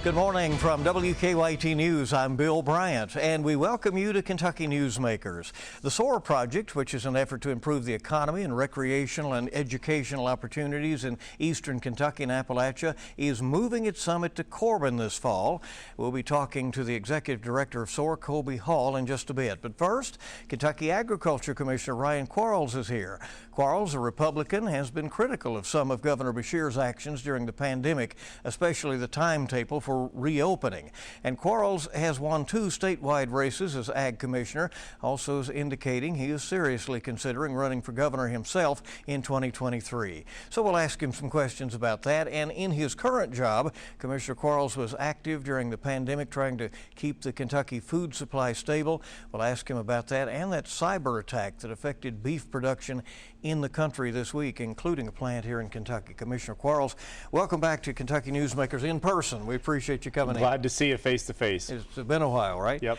Good morning from WKYT News. I'm Bill Bryant, and we welcome you to Kentucky Newsmakers. The SOAR project, which is an effort to improve the economy and recreational and educational opportunities in eastern Kentucky and Appalachia, is moving its summit to Corbin this fall. We'll be talking to the executive director of SOAR, Colby Hall, in just a bit. But first, Kentucky Agriculture Commissioner Quarles is here. Quarles, a Republican, has been critical of some of Governor Beshear's actions during the pandemic, especially the timetable for reopening. And Quarles has won 2 statewide races as Ag Commissioner, also is indicating he is seriously considering running for governor himself in 2023. So we'll ask him some questions about that. And in his current job, Commissioner Quarles was active during the pandemic trying to keep the Kentucky food supply stable. We'll ask him about that and that cyber attack that affected beef production in the country this week, including a plant here in Kentucky. Commissioner Quarles, welcome back to Kentucky Newsmakers in person. We appreciate you coming in. Glad to see you face to face. It's been a while, right? Yep.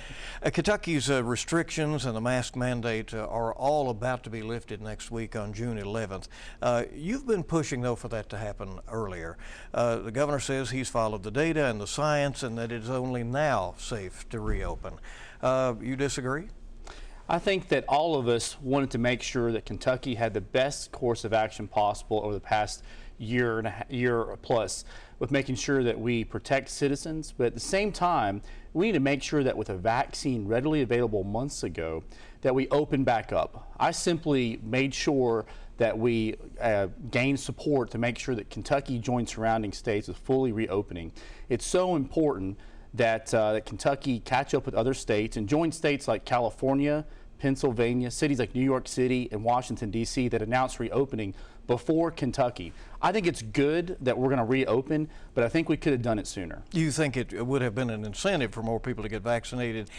Kentucky's restrictions and the mask mandate are all about to be lifted next week on June 11th. You've been pushing, though, for that to happen earlier. The governor says he's followed the data and the science and that it is only now safe to reopen. You disagree? I think that all of us wanted to make sure that Kentucky had the best course of action possible over the past year plus with making sure that we protect citizens, but at the same time we need to make sure that with a vaccine readily available months ago that we open back up. I simply made sure that we gained support to make sure that Kentucky joined surrounding states with fully reopening. It's so important that Kentucky catch up with other states and join states like California, Pennsylvania, cities like New York City and Washington, D.C. that announced reopening before Kentucky. I think it's good that we're going to reopen, but I think we could have done it sooner. You think it would have been an incentive for more people to get vaccinated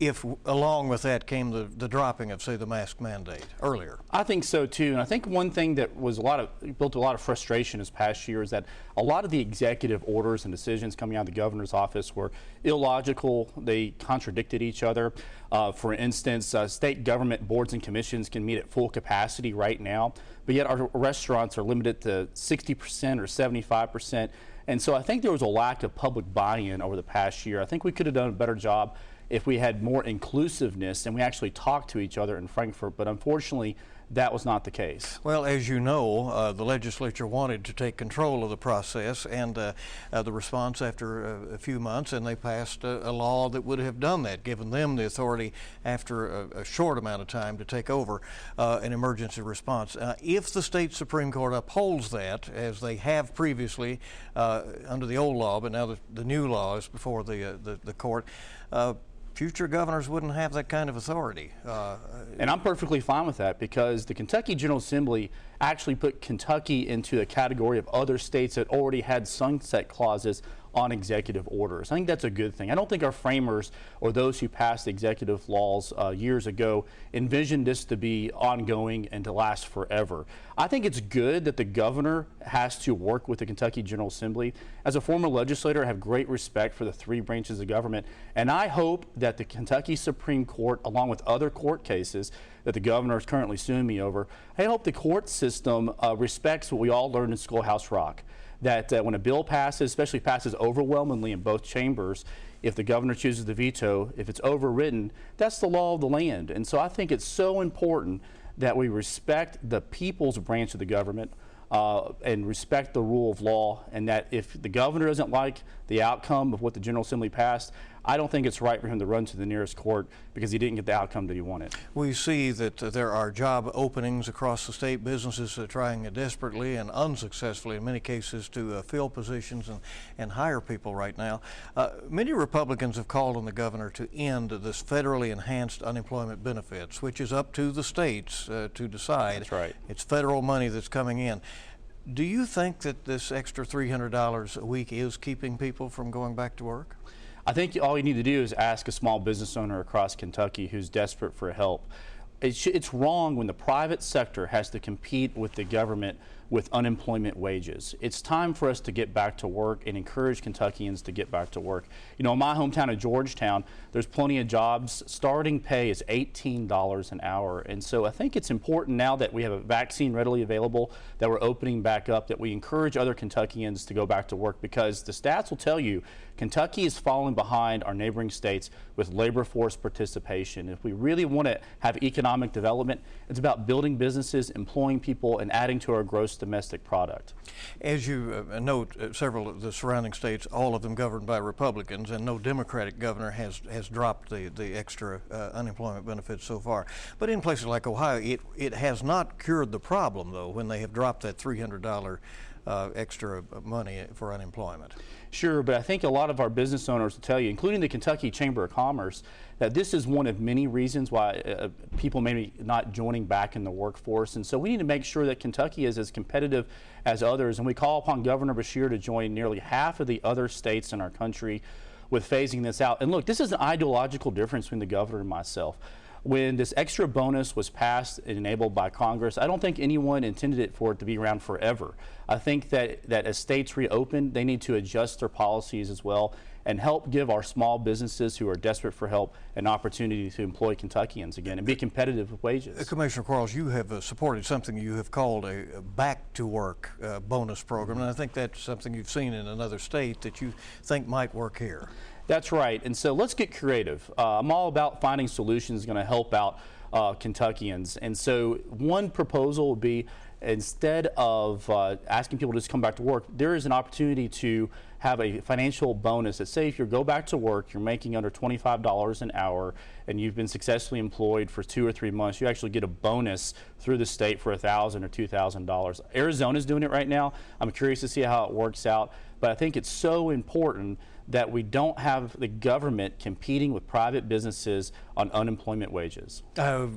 if along with that came the dropping of, say, the mask mandate earlier? I think so too, and I think one thing that was built a lot of frustration this past year is that a lot of the executive orders and decisions coming out of the governor's office were illogical. They contradicted each other. For instance, state government boards and commissions can meet at full capacity right now, but yet our restaurants are limited to 60% or 75%. And so I think there was a lack of public buy-in over the past year. I think we could have done a better job if we had more inclusiveness and we actually talked to each other in Frankfort, but unfortunately that was not the case. Well, as you know, the legislature wanted to take control of the process and the response after a few months, and they passed a law that would have done that, given them the authority after a short amount of time to take over an emergency response. If the state Supreme Court upholds that, as they have previously under the old law, but now the new law is before the court, future governors wouldn't have that kind of authority. And I'm perfectly fine with that because the Kentucky General Assembly actually put Kentucky into a category of other states that already had sunset clauses on executive orders. I think that's a good thing. I don't think our framers or those who passed executive laws years ago envisioned this to be ongoing and to last forever. I think it's good that the governor has to work with the Kentucky General Assembly. As a former legislator, I have great respect for the 3 branches of government, and I hope that the Kentucky Supreme Court, along with other court cases that the governor is currently suing me over, I hope the court system respects what we all learned in Schoolhouse Rock. That when a bill passes, especially passes overwhelmingly in both chambers, if the governor chooses to veto, if it's overridden, that's the law of the land. And so I think it's so important that we respect the people's branch of the government and respect the rule of law, and that if the governor doesn't like the outcome of what the General Assembly passed, I don't think it's right for him to run to the nearest court because he didn't get the outcome that he wanted. We see that there are job openings across the state, businesses trying desperately and unsuccessfully in many cases to fill positions and hire people right now. Many Republicans have called on the governor to end this federally enhanced unemployment benefits, which is up to the states to decide. That's right. It's federal money that's coming in. Do you think that this extra $300 a week is keeping people from going back to work? I think all you need to do is ask a small business owner across Kentucky who's desperate for help. It's wrong when the private sector has to compete with the government with unemployment wages. It's time for us to get back to work and encourage Kentuckians to get back to work. You know, in my hometown of Georgetown, there's plenty of jobs. Starting pay is $18 an hour. And so I think it's important now that we have a vaccine readily available, that we're opening back up, that we encourage other Kentuckians to go back to work, because the stats will tell you Kentucky is falling behind our neighboring states with labor force participation. If we really want to have economic development, it's about building businesses, employing people, and adding to our gross domestic product. As you note, several of the surrounding states, all of them governed by Republicans, and no Democratic governor has dropped the extra unemployment benefits so far. But in places like Ohio, it has not cured the problem, though, when they have dropped that $300 extra money for unemployment. Sure, but I think a lot of our business owners will tell you, including the Kentucky Chamber of Commerce, that this is one of many reasons why people may be not joining back in the workforce. And so we need to make sure that Kentucky is as competitive as others. And we call upon Governor Beshear to join nearly half of the other states in our country with phasing this out. And look, this is an ideological difference between the governor and myself. When this extra bonus was passed and enabled by Congress, I don't think anyone intended it for it to be around forever. I think that as states reopen, they need to adjust their policies as well and help give our small businesses who are desperate for help an opportunity to employ Kentuckians again and be competitive with wages. Commissioner Quarles, you have supported something you have called a back-to-work bonus program, and I think that's something you've seen in another state that you think might work here. That's right, and so let's get creative. I'm all about finding solutions going to help out Kentuckians, and so one proposal would be, instead of asking people to just come back to work, there is an opportunity to have a financial bonus that, say, if you go back to work, you're making under $25 an hour and you've been successfully employed for 2 or 3 months, you actually get a bonus through the state for $1,000 or $2,000. Arizona's doing it right now. I'm curious to see how it works out, but I think it's so important that we don't have the government competing with private businesses on unemployment wages.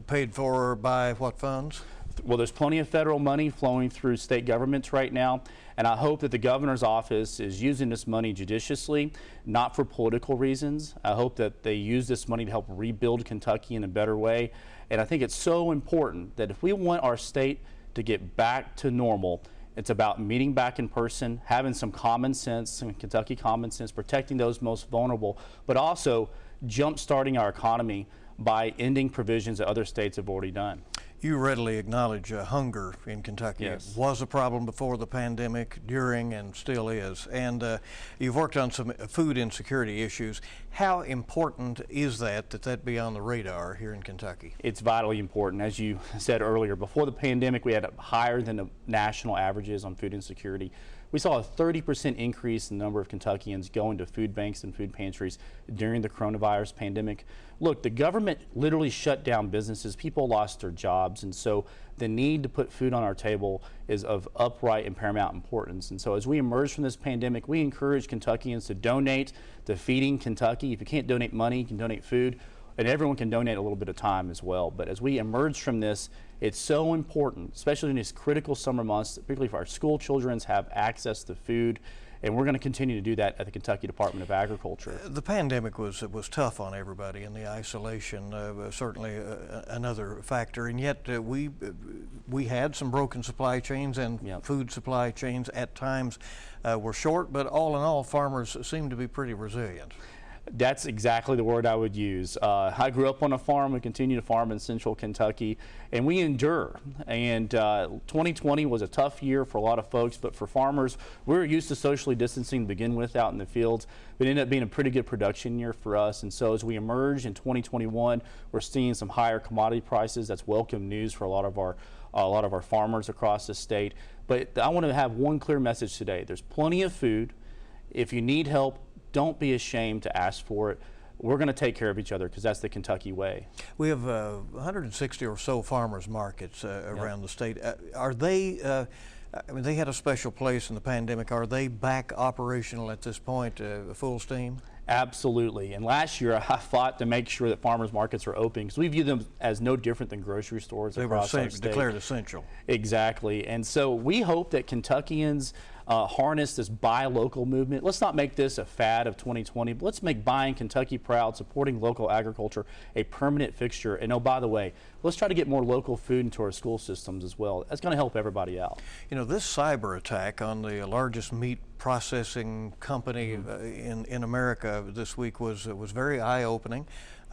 Paid for by what funds? Well, there's plenty of federal money flowing through state governments right now, and I hope that the governor's office is using this money judiciously, not for political reasons. I hope that they use this money to help rebuild Kentucky in a better way, and I think it's so important that if we want our state to get back to normal, it's about meeting back in person, having some common sense, some Kentucky common sense, protecting those most vulnerable, but also jump-starting our economy by ending provisions that other states have already done. You readily acknowledge hunger in Kentucky. Yes. It was a problem before the pandemic, during, and still is. And you've worked on some food insecurity issues. How important is that be on the radar here in Kentucky? It's vitally important. As you said earlier, before the pandemic, we had higher than the national averages on food insecurity. We saw a 30% increase in the number of Kentuckians going to food banks and food pantries during the coronavirus pandemic. Look, the government literally shut down businesses. People lost their jobs. And so the need to put food on our table is of upright and paramount importance. And so as we emerge from this pandemic, we encourage Kentuckians to donate to Feeding Kentucky. If you can't donate money, you can donate food. And everyone can donate a little bit of time as well. But as we emerge from this, it's so important, especially in these critical summer months, particularly for our school children, to have access to food. And we're going to continue to do that at the Kentucky Department of Agriculture. The pandemic was tough on everybody, and the isolation certainly another factor. And yet we had some broken supply chains, and food supply chains at times were short. But all in all, farmers seem to be pretty resilient. That's exactly the word I would use. I grew up on a farm. We continue to farm in central Kentucky, and we endure. And 2020 was a tough year for a lot of folks, but for farmers, we were used to socially distancing to begin with out in the fields. It ended up being a pretty good production year for us. And so as we emerge in 2021, we're seeing some higher commodity prices. That's welcome news for a lot of our farmers across the state. But I want to have one clear message today. There's plenty of food. If you need help, don't be ashamed to ask for it. We're going to take care of each other because that's the Kentucky way. We have 160 or so farmers markets around the state. Are they, I mean, they had a special place in the pandemic. Are they back operational at this point, full steam? Absolutely. And last year, I fought to make sure that farmers markets were open because we view them as no different than grocery stores across our state. They were declared essential. Exactly. And so we hope that Kentuckians harness this buy local movement. Let's not make this a fad of 2020, but let's make buying Kentucky proud, supporting local agriculture a permanent fixture. And oh, by the way, let's try to get more local food into our school systems as well. That's going to help everybody out. You know, this cyber attack on the largest meat processing company in America this week was very eye-opening.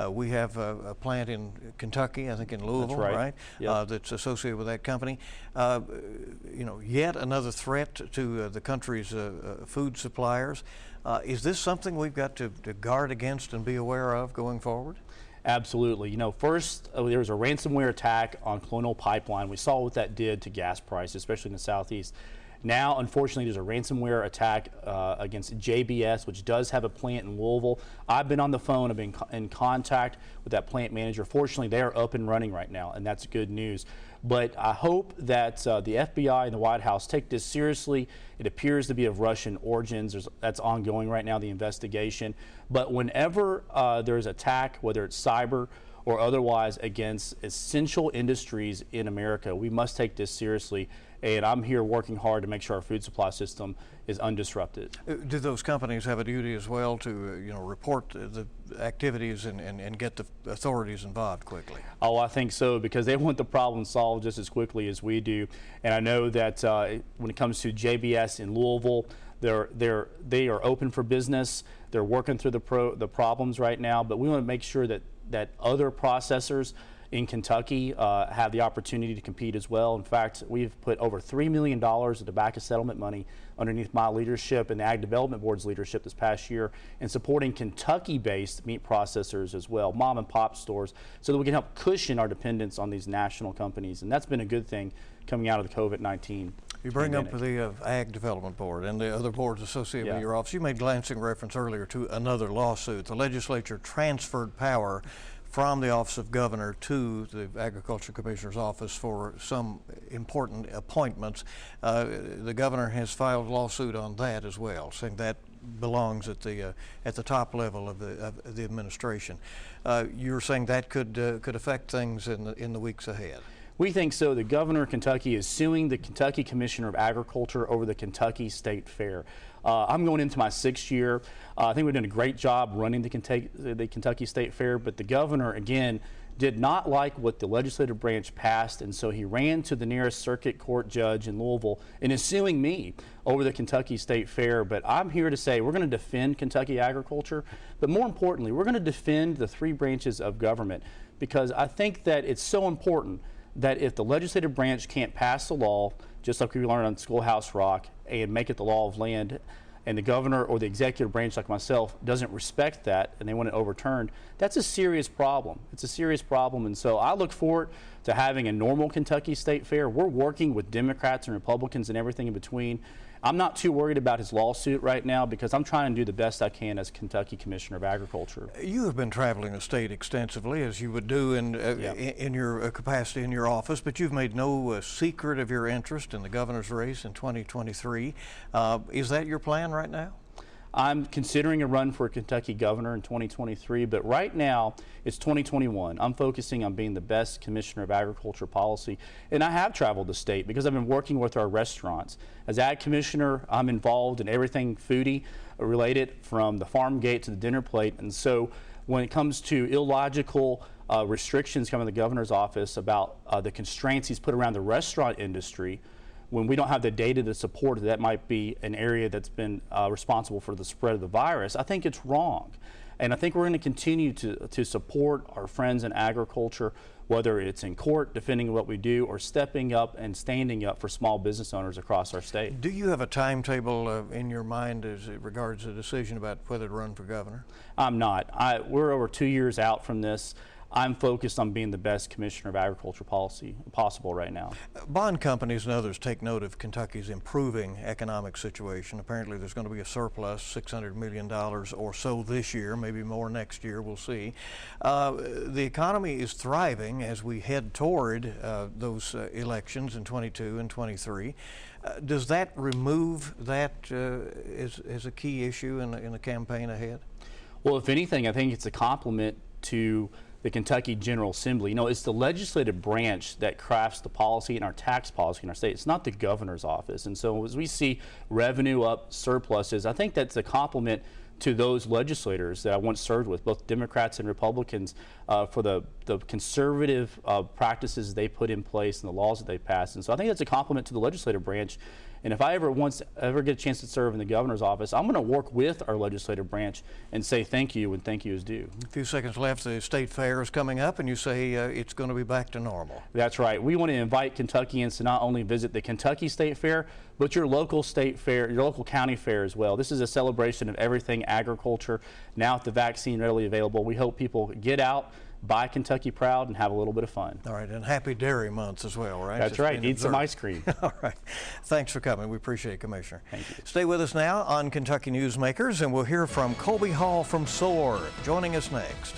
We have a plant in Kentucky, I think in Louisville, right? Yep. That's associated with that company. Yet another threat to the country's food suppliers. Is this something we've got to guard against and be aware of going forward? Absolutely. First there was a ransomware attack on Colonial Pipeline. We saw what that did to gas prices, especially in the Southeast. Now, unfortunately, there's a ransomware attack against JBS, which does have a plant in Louisville. I've been on the phone, I've been in contact with that plant manager. Fortunately, they are up and running right now, and that's good news. But I hope that the FBI and the White House take this seriously. It appears to be of Russian origins. That's ongoing right now, the investigation. But whenever there's an attack, whether it's cyber or otherwise, against essential industries in America, we must take this seriously. And I'm here working hard to make sure our food supply system is undisrupted. Do those companies have a duty as well to report the activities and get the authorities involved quickly? Oh, I think so, because they want the problem solved just as quickly as we do. And I know that when it comes to JBS in Louisville, they are open for business. They're working through the problems right now, but we want to make sure that other processors in Kentucky have the opportunity to compete as well. In fact, we've put over $3 million of tobacco settlement money underneath my leadership and the Ag Development Board's leadership this past year in supporting Kentucky-based meat processors as well, mom and pop stores, so that we can help cushion our dependence on these national companies. And that's been a good thing coming out of the COVID-19 You bring pandemic. up the Ag Development Board and the other boards associated with your office. You made glancing reference earlier to another lawsuit. The legislature transferred power from the Office of Governor to the Agriculture Commissioner's office for some important appointments. The governor has filed a lawsuit on that as well, saying that belongs at the top level of the administration. You're saying that could affect things in the weeks ahead. We think so. The governor of Kentucky is suing the Kentucky Commissioner of Agriculture over the Kentucky State Fair. I'm going into my 6th year. I think we've done a great job running the Kentucky State Fair, but the governor, again, did not like what the legislative branch passed, and so he ran to the nearest circuit court judge in Louisville and is suing me over the Kentucky State Fair. But I'm here to say we're going to defend Kentucky agriculture, but more importantly, we're going to defend the 3 branches of government, because I think that it's so important that if the legislative branch can't pass the law, just like we learned on Schoolhouse Rock, and make it the law of land, and the governor or the executive branch like myself doesn't respect that and they want it overturned, that's a serious problem. It's a serious problem. And so I look forward to having a normal Kentucky State Fair. We're working with Democrats and Republicans and everything in between. I'm not too worried about his lawsuit right now, because I'm trying to do the best I can as Kentucky Commissioner of Agriculture. You have been traveling the state extensively, as you would do in your capacity in your office, but you've made no secret of your interest in the governor's race in 2023. Is that your plan right now? I'm considering a run for Kentucky governor in 2023, but right now it's 2021. I'm focusing on being the best Commissioner of Agriculture policy, and I have traveled the state because I've been working with our restaurants. As Ag Commissioner, I'm involved in everything foodie related, from the farm gate to the dinner plate, and so when it comes to illogical restrictions coming to the governor's office about the constraints he's put around the restaurant industry, when we don't have the data to support that might be an area that's been responsible for the spread of the virus, I think it's wrong. And I think we're going to continue to support our friends in agriculture, whether it's in court defending what we do or stepping up and standing up for small business owners across our state. Do you have a timetable in your mind as it regards the decision about whether to run for governor? I'm not. We're over 2 years out from this. I'm focused on being the best Commissioner of Agriculture policy possible right now. Bond companies and others take note of Kentucky's improving economic situation. Apparently there's going to be a surplus, $600 million or so this year, maybe more next year, we'll see. The economy is thriving as we head toward those elections in 22 and 23. Does that remove that as a key issue in the campaign ahead? Well, if anything, I think it's a compliment to the Kentucky General Assembly. You know, it's the legislative branch that crafts the policy and our tax policy in our state. It's not the governor's office. And so as we see revenue up, surpluses, I think that's a compliment to those legislators that I once served with, both Democrats and Republicans, for the the conservative practices they put in place and the laws that they passed. And so I think that's a compliment to the legislative branch. And if I ever get a chance to serve in the governor's office, I'm going to work with our legislative branch and say thank you when thank you is due. A few seconds left. The state fair is coming up, and you say it's going to be back to normal. That's right. We want to invite Kentuckians to not only visit the Kentucky State Fair, but your local state fair, your local county fair as well. This is a celebration of everything agriculture. Now with the vaccine readily available, we hope people get out, buy Kentucky Proud, and have a little bit of fun. All right, and happy Dairy Month as well, right? That's right. Need some ice cream. All right. Thanks for coming. We appreciate it, Commissioner. Thank you. Stay with us now on Kentucky Newsmakers, and we'll hear from Colby Hall from SOAR joining us next.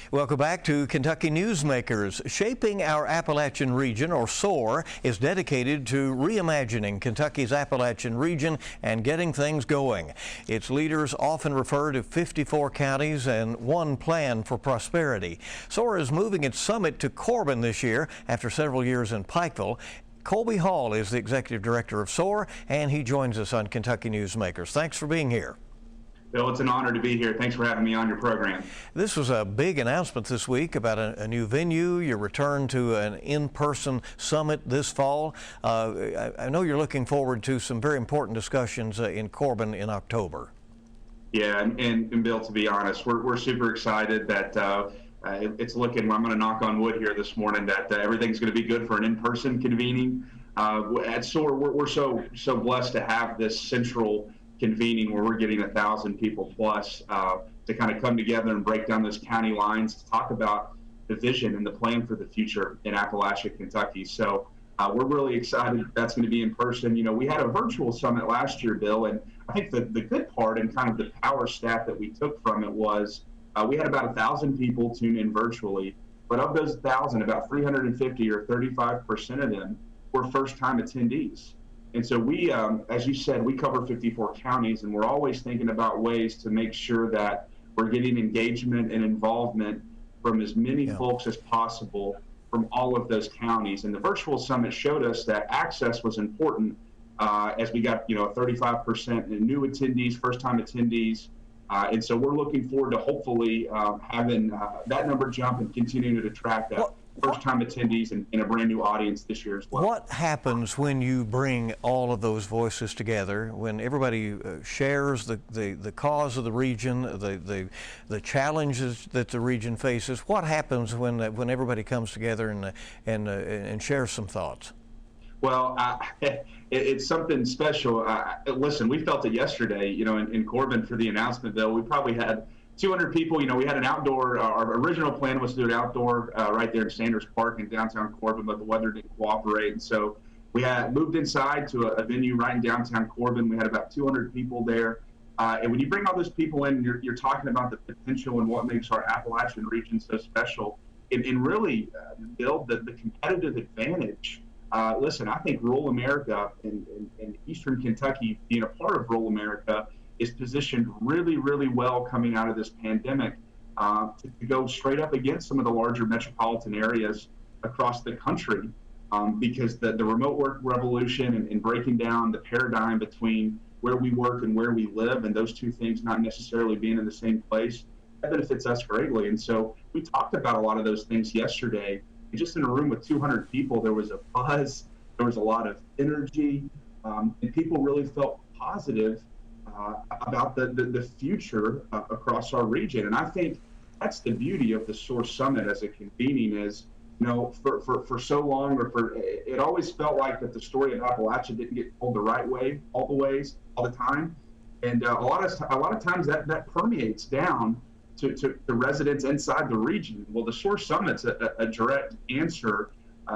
Welcome back to Kentucky Newsmakers. Shaping Our Appalachian Region, or SOAR, is dedicated to reimagining Kentucky's Appalachian region and getting things going. Its leaders often refer to 54 counties and one plan for prosperity. SOAR is moving its summit to Corbin this year after several years in Pikeville. Colby Hall is the executive director of SOAR, and he joins us on Kentucky Newsmakers. Thanks for being here. Bill, it's an honor to be here. Thanks for having me on your program. This was a big announcement this week about a new venue, your return to an in-person summit this fall. I know you're looking forward to some very important discussions in Corbin in October. Yeah, and Bill, to be honest, we're super excited that it's looking, I'm going to knock on wood here this morning, that everything's going to be good for an in-person convening. At SOAR, we're so blessed to have this central convening where we're getting 1,000 people plus to kind of come together and break down those county lines to talk about the vision and the plan for the future in Appalachia, Kentucky. So we're really excited that's going to be in person. You know, we had a virtual summit last year, Bill, and I think the good part and kind of the power stat that we took from it was we had about 1,000 people tune in virtually, but of those 1,000, about 350 or 35% of them were first-time attendees. And so we, as you said, we cover 54 counties, and we're always thinking about ways to make sure that we're getting engagement and involvement from as many folks as possible from all of those counties. And the virtual summit showed us that access was important as we got, 35% in new attendees, first-time attendees. And so we're looking forward to hopefully having that number jump and continuing to attract first-time attendees and a brand new audience this year as well. What happens when you bring all of those voices together, when everybody shares the cause of the region, the challenges that the region faces? What happens when everybody comes together and shares some thoughts? Well, it's something special. Listen, we felt it yesterday, in Corbin for the announcement, Bill. We probably had 200 people. We had an outdoor, our original plan was to do it outdoor right there in Sanders Park in downtown Corbin, but the weather didn't cooperate. And so we had moved inside to a venue right in downtown Corbin. We had about 200 people there. And when you bring all those people in, you're talking about the potential and what makes our Appalachian region so special and really build the competitive advantage. Listen, I think rural America and Eastern Kentucky being a part of rural America is positioned really, really well coming out of this pandemic to go straight up against some of the larger metropolitan areas across the country because the remote work revolution and breaking down the paradigm between where we work and where we live and those two things not necessarily being in the same place, that benefits us greatly. And so we talked about a lot of those things yesterday. And just in a room with 200 people, there was a buzz, there was a lot of energy, and people really felt positive about the future across our region. And I think that's the beauty of the SOAR Summit as a convening is, for so long, it always felt like that the story of Appalachia didn't get told the right way, all the time. And a lot of times that permeates down to the residents inside the region. Well, the SOAR Summit's a direct answer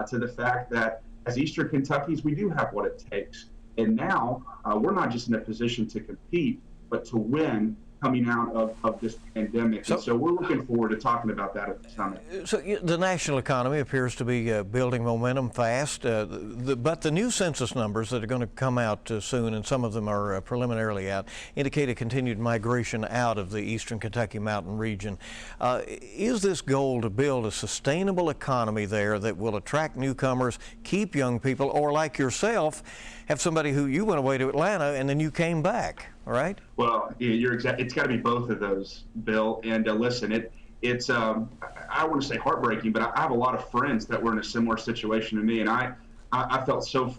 to the fact that as Eastern Kentuckians, we do have what it takes. And now we're not just in a position to compete, but to win coming out of this pandemic. So we're looking forward to talking about that at the summit. So the national economy appears to be building momentum fast, but the new census numbers that are going to come out soon, and some of them are preliminarily out, indicate a continued migration out of the Eastern Kentucky mountain region. Is this goal to build a sustainable economy there that will attract newcomers, keep young people, or like yourself, have somebody who you went away to Atlanta and then you came back? right? Well, you're exactly. It's got to be both of those, Bill. And listen, it's I don't want to say heartbreaking, but I have a lot of friends that were in a similar situation to me, and I felt so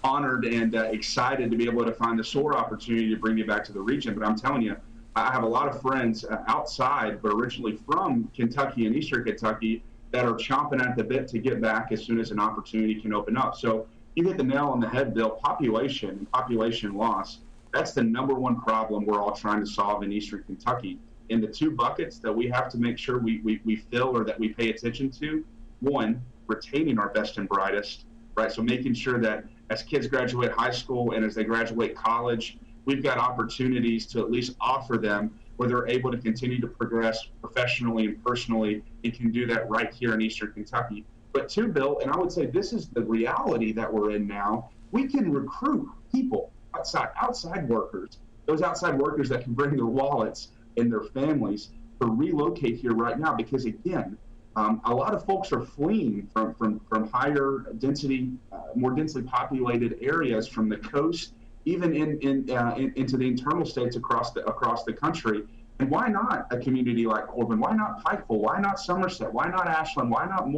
honored and excited to be able to find the SOAR opportunity to bring me back to the region. But I'm telling you, I have a lot of friends outside, but originally from Kentucky and Eastern Kentucky, that are chomping at the bit to get back as soon as an opportunity can open up. So you hit the nail on the head, Bill. Population and population loss, that's the #1 problem we're all trying to solve in Eastern Kentucky. In the 2 buckets that we have to make sure we fill or that we pay attention to, 1, retaining our best and brightest, right? So making sure that as kids graduate high school and as they graduate college, we've got opportunities to at least offer them where they're able to continue to progress professionally and personally, and can do that right here in Eastern Kentucky. But 2, Bill, and I would say this is the reality that we're in now, we can recruit people outside workers, those outside workers that can bring their wallets and their families to relocate here right now, because again, a lot of folks are fleeing from higher density, more densely populated areas from the coast, even into the internal states across the country. And why not a community like Corbin? Why not Pikeville? Why not Somerset? Why not Ashland? Why not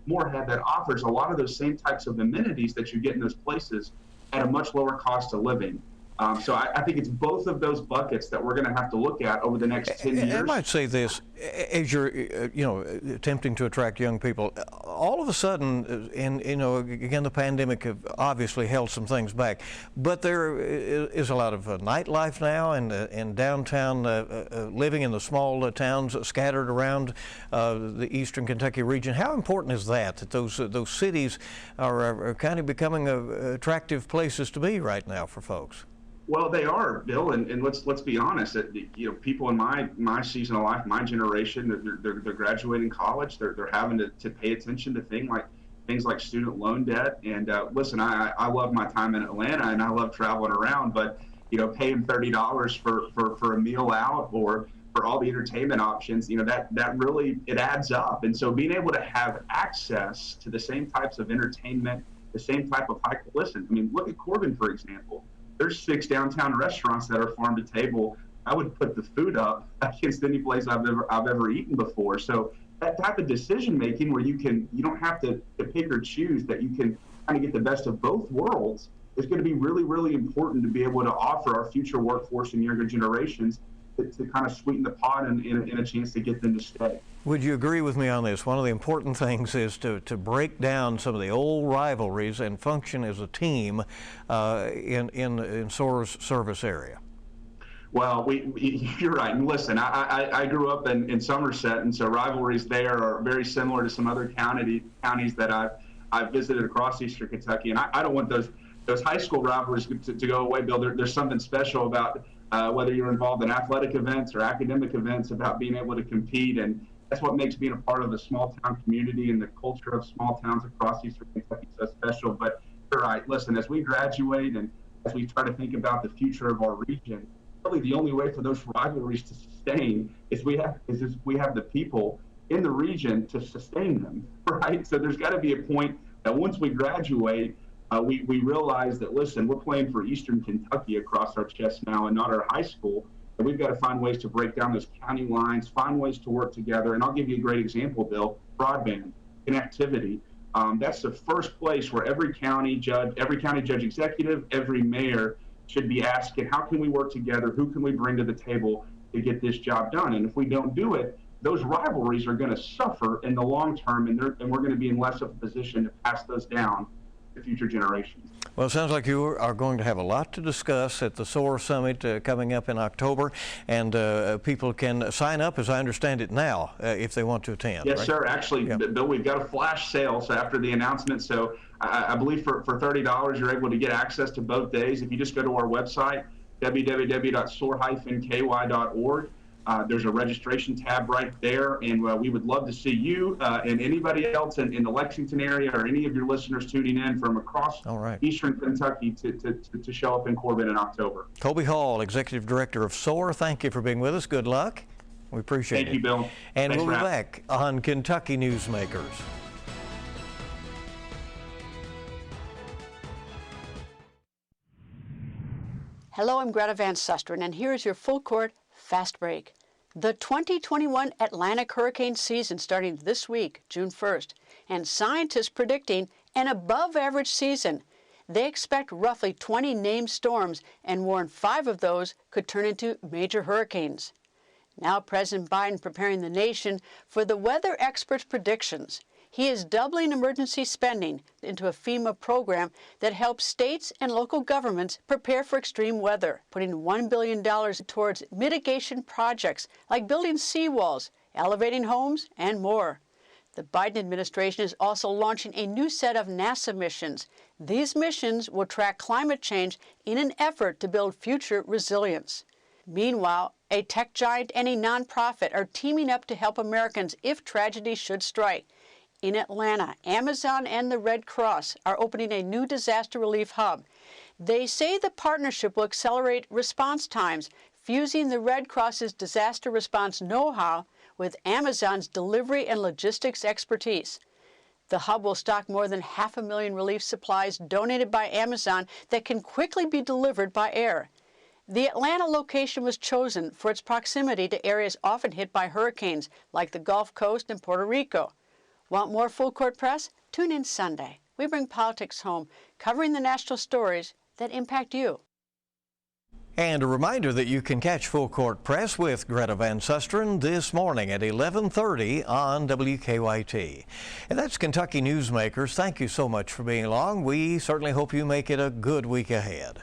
Moorhead, that offers a lot of those same types of amenities that you get in those places at a much lower cost of living? So I think it's both of those buckets that we're going to have to look at over the next 10 years. I might say this, as you're, attempting to attract young people, all of a sudden, and again, the pandemic have obviously held some things back, but there is a lot of nightlife now, and downtown living in the small towns scattered around the Eastern Kentucky region. How important is that those cities are kind of becoming attractive places to be right now for folks? Well, they are, Bill, and let's be honest. People in my season of life, my generation, they're graduating college. They're having to pay attention to things like student loan debt. And listen, I love my time in Atlanta, and I love traveling around. But paying $30 for a meal out, or for all the entertainment options, that really, it adds up. And so being able to have access to the same types of entertainment, the same type of listen. I mean, look at Corbin, for example. There's 6 downtown restaurants that are farm to table. I would put the food up against any place I've ever eaten before. So that type of decision making, where you don't have to pick or choose, that you can kind of get the best of both worlds, is going to be really, really important to be able to offer our future workforce and younger generations to kind of sweeten the pot and a chance to get them to stay. Would you agree with me on this? One of the important things is to break down some of the old rivalries and function as a team in SOAR's service area. Well, you're right. And listen, I grew up in Somerset, and so rivalries there are very similar to some other counties that I've visited across Eastern Kentucky. And I don't want those high school rivalries to go away, Bill. There's something special about whether you're involved in athletic events or academic events, about being able to compete. And that's what makes being a part of a small town community and the culture of small towns across Eastern Kentucky so special. But you're right. Listen, as we graduate and as we try to think about the future of our region, really the only way for those rivalries to sustain is we have the people in the region to sustain them, right? So there's got to be a point that once we graduate, we realize that, listen, we're playing for Eastern Kentucky across our chest now, and not our high school. And we've got to find ways to break down those county lines, find ways to work together. And I'll give you a great example, Bill: broadband connectivity. That's the first place where every county judge executive, every mayor should be asking, how can we work together? Who can we bring to the table to get this job done? And if we don't do it, those rivalries are going to suffer in the long term, and we're going to be in less of a position to pass those down to future generations. Well, it sounds like you are going to have a lot to discuss at the SOAR Summit coming up in October, and people can sign up, as I understand it now, if they want to attend. Yes, right? sir. Actually, yep. Bill, we've got a flash sale so after the announcement. So I believe for $30, you're able to get access to both days. If you just go to our website, www.soar-ky.org, there's a registration tab right there, and we would love to see you and anybody else in the Lexington area, or any of your listeners tuning in from across Eastern Kentucky to show up in Corbin in October. Colby Hall, Executive Director of SOAR, thank you for being with us. Good luck. We appreciate it. Thank you, Bill. And we'll be back on Kentucky Newsmakers. Hello, I'm Greta Van Susteren, and here's your full court fast break. The 2021 Atlantic hurricane season starting this week, June 1st, and scientists predicting an above-average season. They expect roughly 20 named storms and warn 5 of those could turn into major hurricanes. Now President Biden preparing the nation for the weather experts' predictions. He is doubling emergency spending into a FEMA program that helps states and local governments prepare for extreme weather, putting $1 billion towards mitigation projects like building seawalls, elevating homes, and more. The Biden administration is also launching a new set of NASA missions. These missions will track climate change in an effort to build future resilience. Meanwhile, a tech giant and a nonprofit are teaming up to help Americans if tragedy should strike. In Atlanta, Amazon and the Red Cross are opening a new disaster relief hub. They say the partnership will accelerate response times, fusing the Red Cross's disaster response know-how with Amazon's delivery and logistics expertise. The hub will stock more than 500,000 relief supplies donated by Amazon that can quickly be delivered by air. The Atlanta location was chosen for its proximity to areas often hit by hurricanes, like the Gulf Coast and Puerto Rico. Want more full court press? Tune in Sunday. We bring politics home, covering the national stories that impact you. And a reminder that you can catch Full Court Press with Greta Van Susteren this morning at 11:30 on WKYT. And that's Kentucky Newsmakers. Thank you so much for being along. We certainly hope you make it a good week ahead.